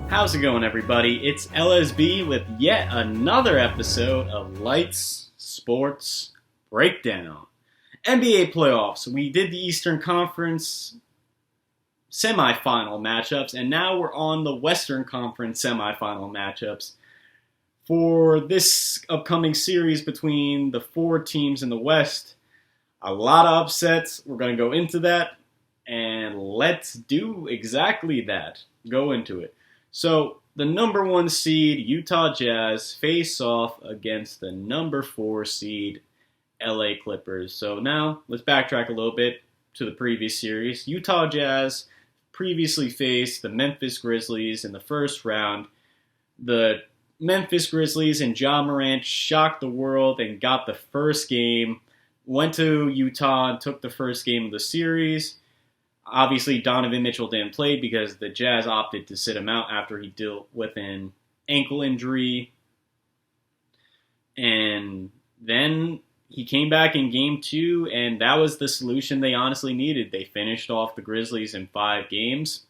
How's it going, everybody? It's LSB with yet another episode of Lights Sports Breakdown. NBA playoffs. We did the Eastern Conference semifinal matchups, and now we're on the Western Conference semifinal matchups for this upcoming series between the four teams in the West. A lot of upsets. We're going to go into that, and let's do exactly that. Go into it. So, the number 1 seed, Utah Jazz, face off against the number 4 seed, LA Clippers. So now, let's backtrack a little bit to the previous series. Utah Jazz previously faced the Memphis Grizzlies in the first round. The Memphis Grizzlies and Ja Morant shocked the world and got the first game. Went to Utah and took the first game of the series. Obviously, Donovan Mitchell didn't play because the Jazz opted to sit him out after he dealt with an ankle injury. And then he came back in Game 2, and that was the solution they honestly needed. They finished off the Grizzlies in 5 games.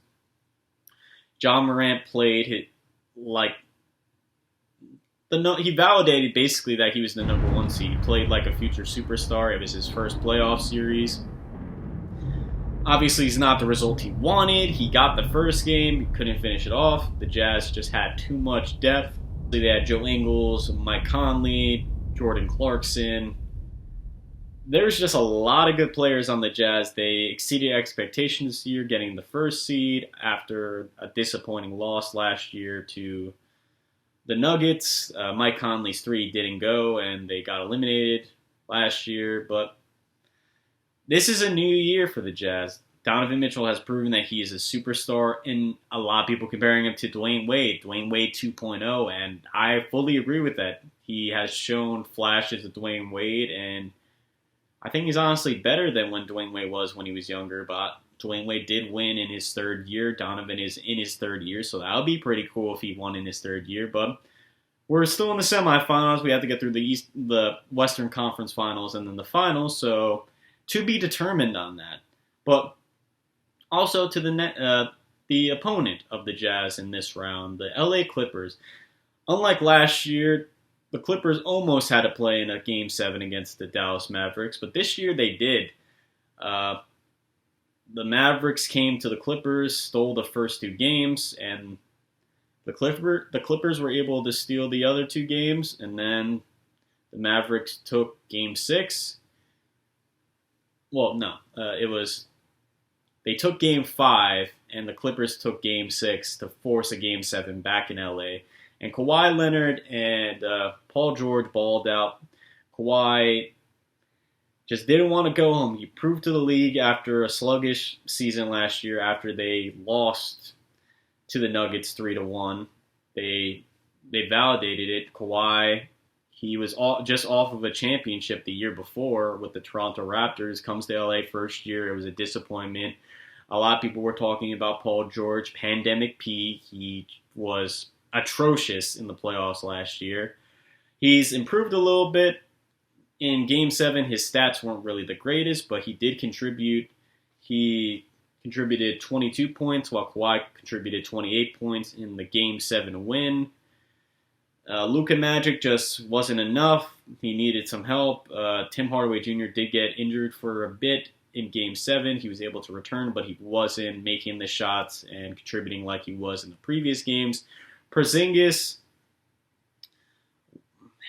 Ja Morant played he validated basically that he was the number 1 seed. He played like a future superstar. It was his first playoff series. Obviously, it's not the result he wanted. He got the first game, couldn't finish it off. The Jazz just had too much depth. They had Joe Ingles, Mike Conley, Jordan Clarkson. There's just a lot of good players on the Jazz. They exceeded expectations this year, getting the first seed after a disappointing loss last year to the Nuggets. Mike Conley's 3 didn't go, and they got eliminated last year, but this is a new year for the Jazz. Donovan Mitchell has proven that he is a superstar, and a lot of people comparing him to Dwayne Wade 2.0, and I fully agree with that. He has shown flashes of Dwayne Wade, and I think he's honestly better than when Dwayne Wade was when he was younger, but Dwayne Wade did win in his 3rd year. Donovan is in his 3rd year, so that would be pretty cool if he won in his 3rd year, but we're still in the semifinals. We have to get through the Western Conference Finals and then the finals, so to be determined on that. But also to the opponent of the Jazz in this round, the LA Clippers. Unlike last year, the Clippers almost had to play in a Game 7 against the Dallas Mavericks, but this year they did. The Mavericks came to the Clippers, stole the first 2 games, and the Clippers were able to steal the other 2 games, and then the Mavericks took Game 6. Well, no, they took Game 5, and the Clippers took Game 6 to force a Game 7 back in LA. And Kawhi Leonard and Paul George balled out. Kawhi just didn't want to go home. He proved to the league after a sluggish season last year, after they lost to the Nuggets 3-1. They validated it. Kawhi, he was just off of a championship the year before with the Toronto Raptors. Comes to LA first year. It was a disappointment. A lot of people were talking about Paul George, Pandemic P. He was atrocious in the playoffs last year. He's improved a little bit. In Game 7, his stats weren't really the greatest, but he did contribute. He contributed 22 points, while Kawhi contributed 28 points in the Game 7 win. Luka Magic just wasn't enough. He needed some help. Tim Hardaway Jr. did get injured for a bit in Game 7. He was able to return, but he wasn't making the shots and contributing like he was in the previous games. Porzingis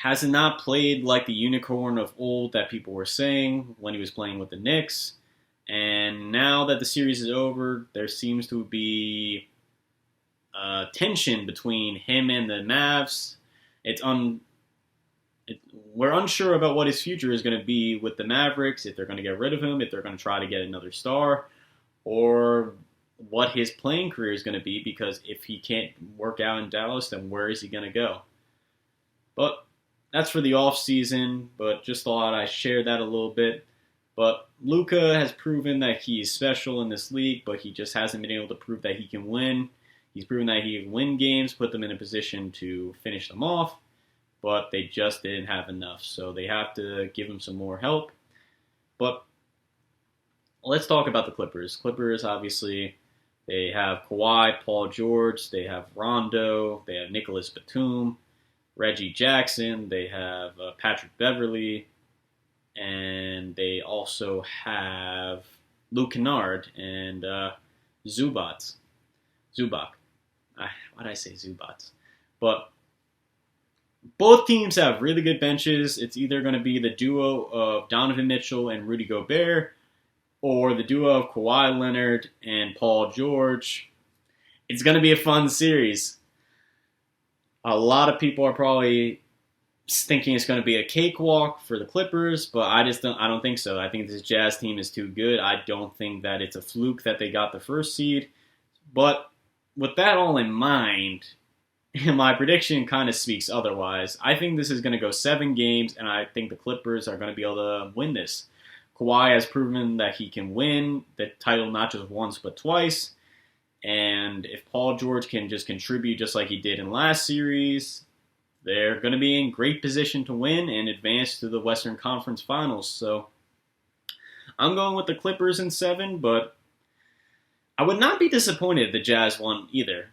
has not played like the unicorn of old that people were saying when he was playing with the Knicks. And now that the series is over, there seems to be tension between him and the Mavs. We're unsure about what his future is going to be with the Mavericks, if they're going to get rid of him, if they're going to try to get another star, or what his playing career is going to be, because if he can't work out in Dallas, then where is he going to go? But that's for the offseason, but just thought I'd share that a little bit. But Luka has proven that he is special in this league, but he just hasn't been able to prove that he can win. He's proven that he can win games, put them in a position to finish them off, but they just didn't have enough. So they have to give him some more help. But let's talk about the Clippers. Clippers, obviously, They have Kawhi, Paul George, they have Rondo, they have Nicholas Batum, Reggie Jackson, they have Patrick Beverly, and they also have Luke Kennard and Zubac. Why did I say Zubac? But both teams have really good benches. It's either going to be the duo of Donovan Mitchell and Rudy Gobert, or the duo of Kawhi Leonard and Paul George. It's going to be a fun series. A lot of people are probably thinking it's going to be a cakewalk for the Clippers, but I don't think so. I think this Jazz team is too good. I don't think that it's a fluke that they got the first seed. But with that all in mind, my prediction kind of speaks otherwise. I think this is going to go 7 games, and I think the Clippers are going to be able to win this. Kawhi has proven that he can win the title not just once but twice. And if Paul George can just contribute just like he did in last series, they're going to be in great position to win and advance to the Western Conference Finals. So I'm going with the Clippers in 7, but I would not be disappointed if the Jazz won either.